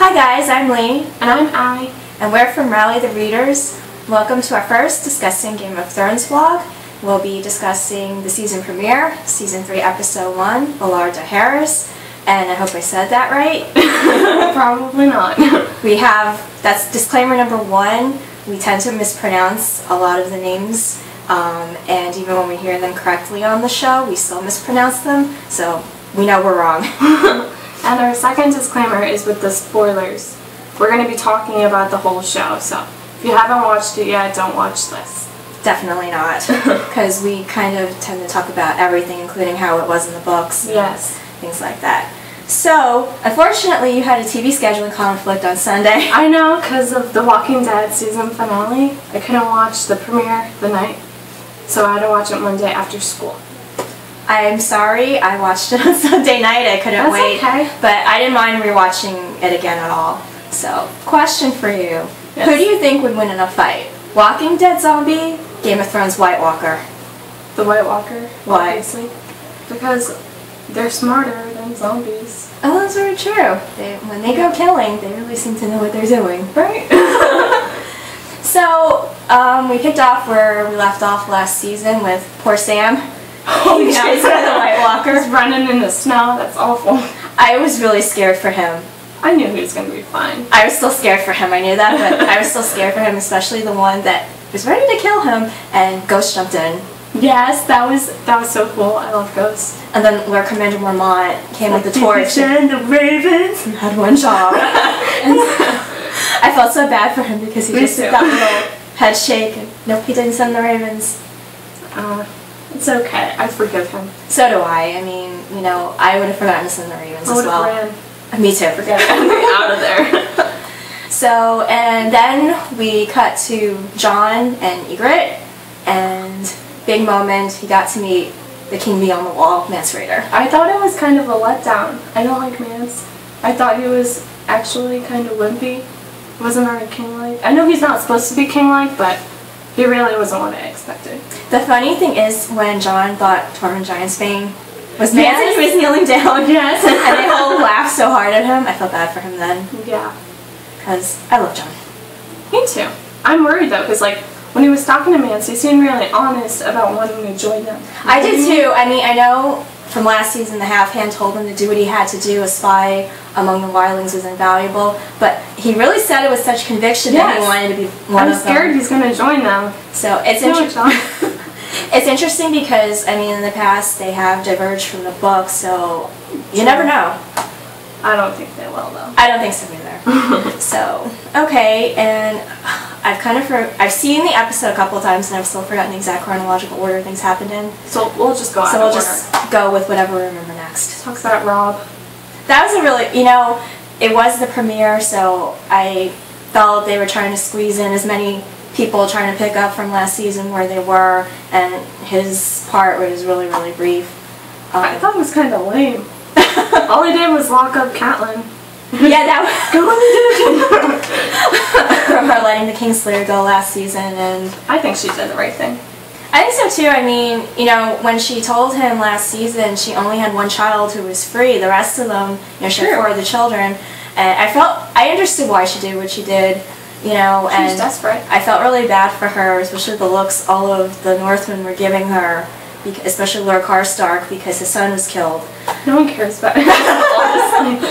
Hi guys, I'm Lee. And I'm I. And we're from Rally the Readers. Welcome to our first Discussing Game of Thrones vlog. We'll be discussing the season premiere, Season 3, Episode 1, Valar Dohaeris. And I hope I said that right. Probably not. That's disclaimer number 1. We tend to mispronounce a lot of the names. And even when we hear them correctly on the show, we still mispronounce them. So we know we're wrong. And our second disclaimer is with the spoilers. We're going to be talking about the whole show, so if you haven't watched it yet, don't watch this. Definitely not, because we kind of tend to talk about everything, including how it was in the books. Yes. Things like that. So, unfortunately, you had a TV scheduling conflict on Sunday. I know, because of the Walking Dead season finale. I couldn't watch the premiere the night, so I had to watch it Monday after school. I'm sorry, I watched it on Sunday night. I couldn't wait. Okay. But I didn't mind rewatching it again at all. So, question for you. Yes. Who do you think would win in a fight? Walking Dead zombie, Game of Thrones White Walker? The White Walker. Why? Obviously. Because they're smarter than zombies. Oh, that's very true. When they go killing, they really seem to know what they're doing. Right? So, we picked off where we left off last season with poor Sam. Oh, He chased by the White Walker. He's running in the snow. That's awful. I was really scared for him. I knew he was going to be fine. I was still scared for him, I knew that, but I was still scared for him, especially the one that was ready to kill him, and Ghost jumped in. Yes, that was so cool. I love Ghost. And then Lord Commander Mormont came with the torch. And the ravens Had one job. And I felt so bad for him because he just did that little head shake, and nope, he didn't send the ravens. It's okay. I forgive him. So do I. I mean, you know, I would have forgotten to send the ravens as well. Ran. Me too. Forget it. Out of there. So, and then we cut to Jon and Ygritte, and big moment, he got to meet the King Beyond the Wall, Mance Rayder. I thought it was kind of a letdown. I don't like Mance. I thought he was actually kind of wimpy. He wasn't very king-like. I know he's not supposed to be king-like, but he really wasn't what I expected. The funny thing is, when Jon thought Tormund Giantsbane was Mance and he was kneeling down, Yes. and they all laughed so hard at him, I felt bad for him then. Yeah. Because I love Jon. Me too. I'm worried though, because like, when he was talking to Mance, he seemed really honest about wanting to join them. I did too. I mean, I know from last season the Half Hand told him to do what he had to do. A spy among the wildlings was invaluable, but he really said it with such conviction that he wanted to be one of them. I'm scared he's going to join them. So it's interesting. It's interesting because, I mean, in the past they have diverged from the book, so you never know. I don't think they will, though. I don't think so either. So, okay, and I've seen the episode a couple of times and I've still forgotten the exact chronological order things happened in. So we'll just go out So we'll of just order. go with whatever we remember next. Talks about Rob. That was a really, you know, it was the premiere, so I felt they were trying to squeeze in as many people trying to pick up from last season where they were, and his part was really, really brief. I thought it was kind of lame. All he did was lock up Catelyn. Yeah, that was Go in the dungeon. from her letting the Kingslayer go last season, and I think she did the right thing. I think so too. I mean, you know, when she told him last season she only had one child who was free, the rest of them, you know, she had 4 of the children, and I understood why she did what she did. You know, She was desperate. I felt really bad for her, especially the looks all of the Northmen were giving her, especially Lord Karstark, because his son was killed. No one cares about it, honestly.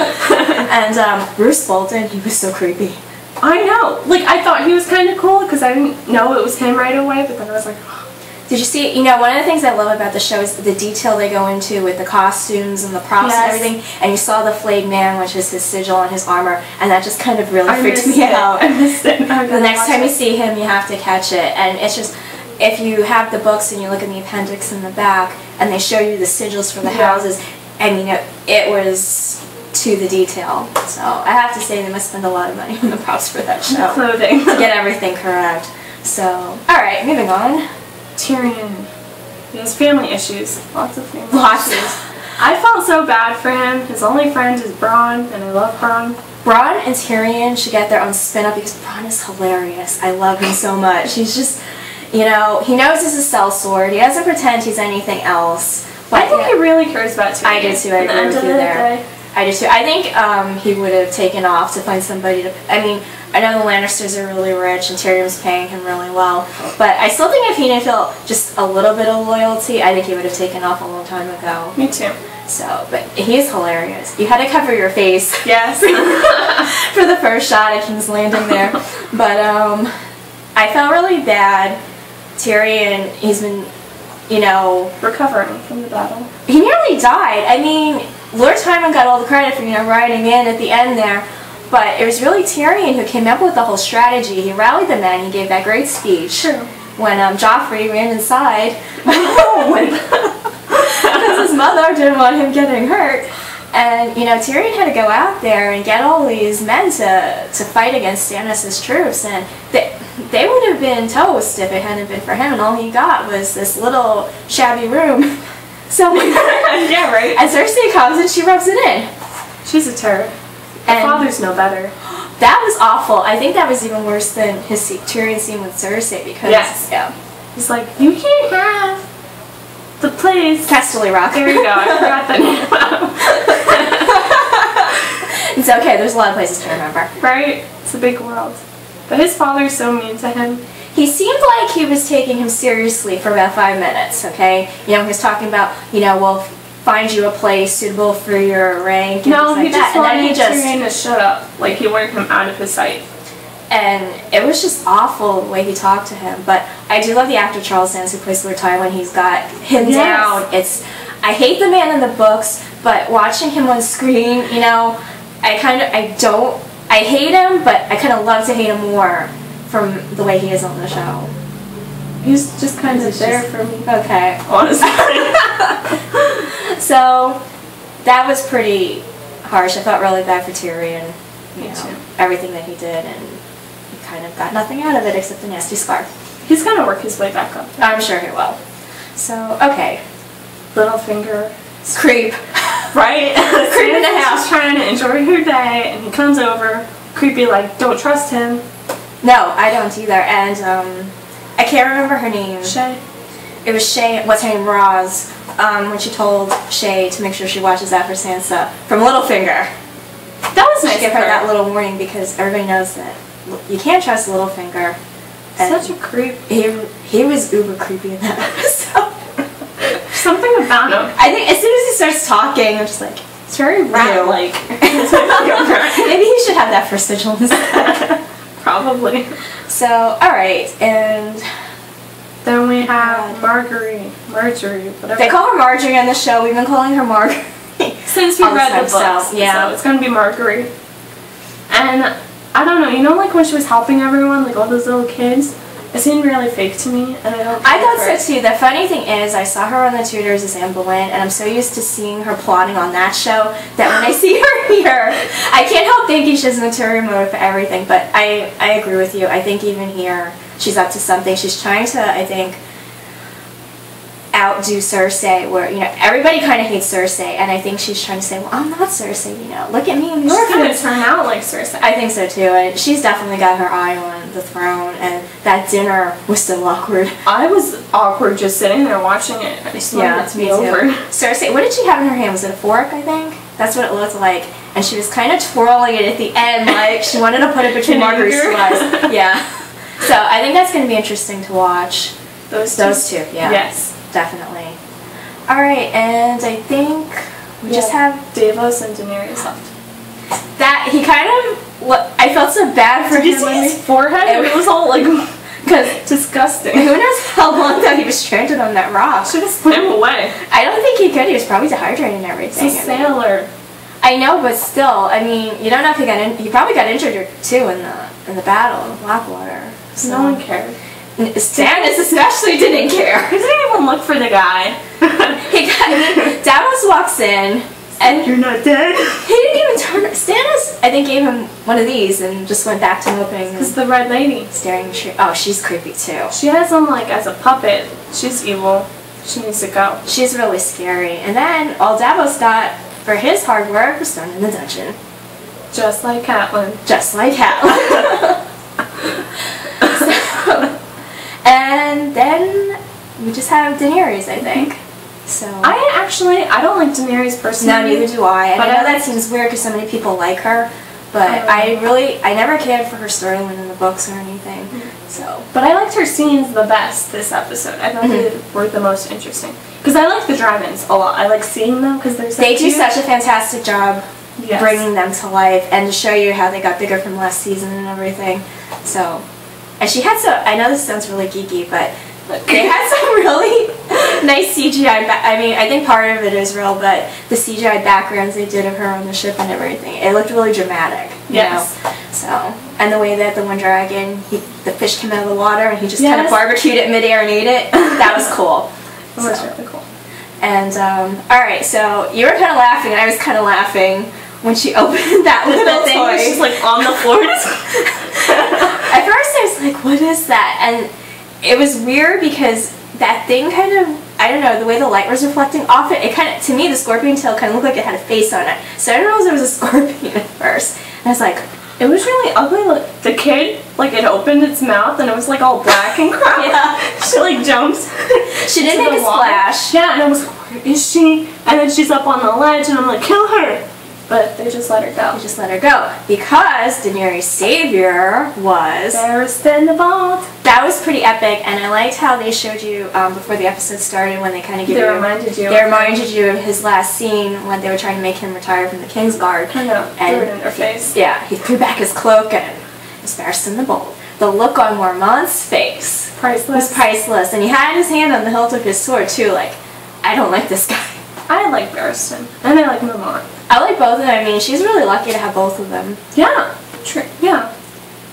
And Bruce Bolton, he was so creepy. I know. Like, I thought he was kind of cool because I didn't know it was him right away, but then I was like, oh. Did you see, you know, one of the things I love about the show is the detail they go into with the costumes and the props and everything. And you saw the flayed man, which is his sigil on his armor, and that just kind of really freaked me out. I missed it. The next time you see him, you have to catch it. And it's just, if you have the books and you look in the appendix in the back, and they show you the sigils for the houses, I mean, it was to the detail. So I have to say they must spend a lot of money on the props for that show. Clothing. To get everything correct. So, alright, moving on. Tyrion. He has family issues. Lots of family Lots. issues. I felt so bad for him. His only friend is Bronn, and I love Bronn. Bronn and Tyrion should get their own spin-off because Bronn is hilarious. I love him so much. He's just, you know, he knows he's a sellsword. He doesn't pretend he's anything else. But I think he really cares about Tyrion. I do too. I agree with you there. I do too. I think he would have taken off to find somebody to... I mean, I know the Lannisters are really rich and Tyrion's paying him really well, but I still think if he didn't feel just a little bit of loyalty, I think he would have taken off a long time ago. Me too. So, but he's hilarious. You had to cover your face. Yes. For the first shot at King's Landing there. But I felt really bad. Tyrion, he's been, you know... recovering from the battle. He nearly died. I mean, Lord Tywin got all the credit for, you know, riding in at the end there. But it was really Tyrion who came up with the whole strategy. He rallied the men. He gave that great speech. True. When Joffrey ran inside. Because his mother didn't want him getting hurt. And, you know, Tyrion had to go out there and get all these men to fight against Stannis' troops. And they would have been toast if it hadn't been for him. And all he got was this little shabby room. So, yeah, right. And Cersei comes and she rubs it in. She's a turd. The father's no better. That was awful. I think that was even worse than his Tyrion scene with Cersei because... Yes. Yeah. He's like, you can't have the place... Casterly Rock. There you go. I forgot that name. It's okay. There's a lot of places to remember. Right? It's a big world. But his father's so mean to him. He seemed like he was taking him seriously for about 5 minutes, okay? You know, he was talking about, you know, we'll find you a place suitable for your rank and no, things like that. No, he just wanted Tyrion to shut up. Like, he wanted him out of his sight. And it was just awful the way he talked to him. But I do love the actor Charles Dance who plays Lord Tywin. He's got him down. I hate the man in the books, but watching him on screen, you know, I hate him, but I kind of love to hate him more from the way he is on the show. He's just kind of there for me. Okay. Honestly. So, that was pretty harsh. I felt really bad for Tyrion. You know, everything that he did, and he kind of got nothing out of it except the nasty scar. He's gonna work his way back up. I'm sure he will. So, okay. Littlefinger. Creep. Right? Creep in the house. She's trying to enjoy her day, and he comes over. Creepy, like, don't trust him. No, I don't either. And, I can't remember her name. Shay. It was Shay, what's her name, Roz, when she told Shay to make sure she watches out for Sansa from Littlefinger. That was nice. Give her that little warning because everybody knows that you can't trust Littlefinger. Such a creep. He was uber creepy in that episode. Something about him. I think as soon as he starts talking, I'm just like, it's very rat-like. Maybe he should have that for sigils. Probably. So, alright, and then we have Marjorie, whatever. They call her Marjorie on the show. We've been calling her Marjorie. Since we read the books. Yeah. So it's going to be Marjorie. And I don't know, you know, like when she was helping everyone, like all those little kids, it seemed really fake to me, and I thought so too. The funny thing is, I saw her on the Tudors as Anne Boleyn, and I'm so used to seeing her plotting on that show that when I see her here, I can't help thinking she has an ulterior motive for everything. But I agree with you. I think even here, she's up to something. She's trying to, I think, outdo Cersei, where, you know, everybody kind of hates Cersei, and I think she's trying to say, well, I'm not Cersei, you know, look at me. She's going to turn out like Cersei. I think so too, and she's definitely got her eye on the throne, and that dinner was still awkward. I was awkward just sitting there watching it. I just wanted it to be over. Cersei, what did she have in her hand? Was it a fork, I think? That's what it looked like. And she was kind of twirling it at the end, like she wanted to put it between Marjorie's slices. Yeah. So I think that's going to be interesting to watch. Those two, yeah. Yes. Definitely. Alright, and I think we just have Davos and Daenerys left. That, he kind of, I felt so bad for him. Did you see his forehead? It was all like, disgusting. Who knows how long that he was stranded on that rock. Should have swam away. I don't think he could. He was probably dehydrated and everything. He's a sailor. I know, but still, I mean, you don't know if he probably got injured too in the battle in Blackwater. So. No one cared. Stannis especially didn't care. He didn't even look for the guy. Davos walks in, and you're not dead. He didn't even turn. Stannis, I think, gave him one of these and just went back to moping. Because the red lady staring straight. Oh, she's creepy too. She has him like as a puppet. She's evil. She needs to go. She's really scary. And then all Davos got for his hard work was thrown in the dungeon. Just like Catelyn. Just like Catelyn. And then we just have Daenerys, I think. So I don't like Daenerys personally. No, neither do I. And but I know that seems weird because so many people like her, but I never cared for her storyline in the books or anything. So, but I liked her scenes the best this episode. I thought they were the most interesting because I like the drive-ins a lot. I like seeing them because they do such a fantastic job bringing them to life and to show you how they got bigger from last season and everything. So, and she had I know this sounds really geeky, but they had some really nice CGI. I mean, I think part of it is real, but the CGI backgrounds they did of her on the ship and everything, it looked really dramatic. You know? So, and the way that the one dragon, the fish came out of the water and he just kind of barbecued it midair and ate it, that was cool. That was really cool. And, alright, so you were kind of laughing, and I was kind of laughing when she opened that little thing. toy. She's like on the floor. At first I was like, what is that? And it was weird because that thing kind of, I don't know, the way the light was reflecting off it, it kind of, to me, the scorpion tail kind of looked like it had a face on it. So I didn't know it was a scorpion at first. And I was like, it was really ugly. Like, the kid, like, it opened its mouth and it was like all black and crap. She like jumps. She did make a splash. Yeah, and I was like, where is she? And then she's up on the ledge and I'm like, kill her. But they just let her go. They just let her go. Because Daenerys' savior was... Barristan in the vault. That was pretty epic, and I liked how they showed you, before the episode started, when they kind of They reminded you of his last scene when they were trying to make him retire from the Kingsguard. I know, and threw it in their face. Yeah, he threw back his cloak and was Barristan the Bold. The look on Mormont's face was priceless, and he had his hand on the hilt of his sword, too, like, I don't like this guy. I like Barristan, and I like Mormont. I like both of them. I mean, she's really lucky to have both of them. Yeah, true. Yeah.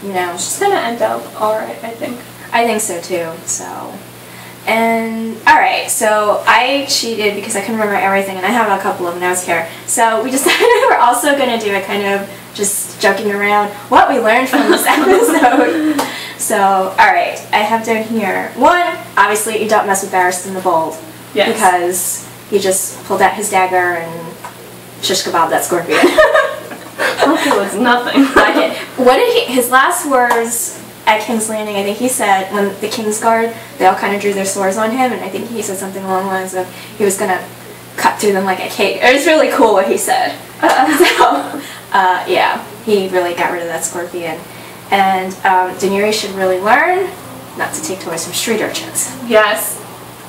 You know. She's gonna end up alright, I think. I think so too, so. And, alright, so I cheated because I couldn't remember everything, and I have a couple of notes here. So we decided we're also going to do a kind of just joking around what we learned from this episode. So, alright, I have down here. One, obviously, you don't mess with Barristan the Bold. Yes. Because he just pulled out his dagger and shish kebab that scorpion. Like it was nothing. Like it. What did his last words at King's Landing, I think he said, when the Kingsguard, they all kind of drew their swords on him, and I think he said something along the lines of he was going to cut through them like a cake. It was really cool what he said. Yeah, he really got rid of that scorpion. And Daenerys should really learn not to take toys from street urchins. Yes.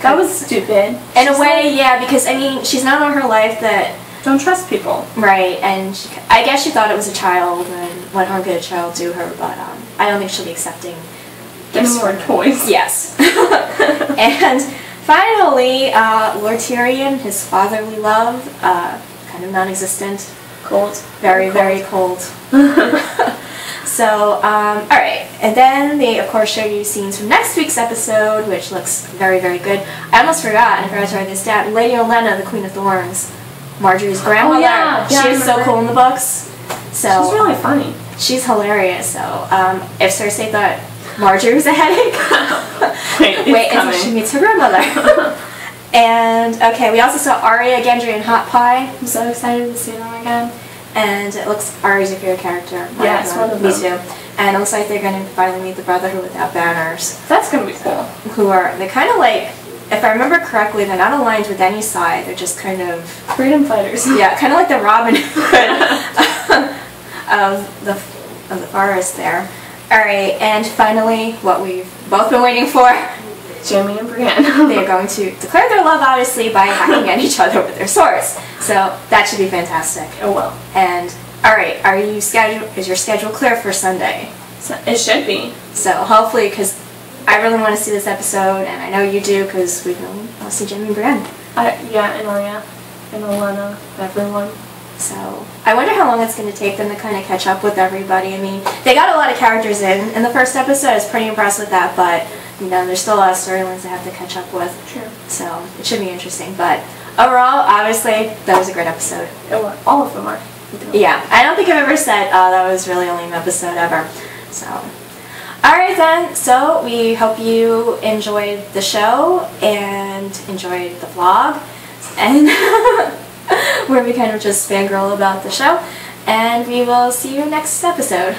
That was stupid. In a way, yeah, because, I mean, she's known all her life that... Don't trust people. Right, and I guess she thought it was a child, and what harm could a child do her, but I don't think she'll be accepting gifts more toys. Yes. And finally, Lord Tyrion, his fatherly love, kind of non-existent. Cold. Very, very cold. So, alright, and then they, of course, show you scenes from next week's episode, which looks very, very good. I almost forgot, I forgot to write this down. Lady Olenna, the Queen of Thorns, Marjorie's grandmother. Oh, yeah. She is so cool in the books. So she's really funny. She's hilarious, so if Cersei thought Marjorie was a headache, wait until she meets her grandmother. And, okay, we also saw Arya, Gendry, and Hot Pie. I'm so excited to see them again. And it looks, Arya's your favorite character. Yes, one of them. Me too. And it looks like they're going to finally meet the Brotherhood without banners. That's going to be cool. They're kind of like, if I remember correctly, they're not aligned with any side. They're just kind of... freedom fighters. Yeah, kind of like the Robin Hood of the forest there. Alright, and finally, what we've both been waiting for. Jaime and Brienne. They are going to declare their love, obviously, by hacking at each other with their swords. So that should be fantastic. Oh well. And alright, is your schedule clear for Sunday? So, it should be. So hopefully, because I really want to see this episode, and I know you do, because we really want to see Jaime and Brienne. Yeah, and Arya, and Olenna, everyone. So I wonder how long it's going to take them to kind of catch up with everybody. I mean, they got a lot of characters in the first episode. I was pretty impressed with that, but you know, there's still a lot of storylines they have to catch up with. True. So it should be interesting. But overall, obviously, that was a great episode. All of them are. Yeah, I don't think I've ever said, oh, that was really only an episode ever. So, alright then, so we hope you enjoyed the show and enjoyed the vlog, and where we kind of just fangirl about the show, and we will see you next episode.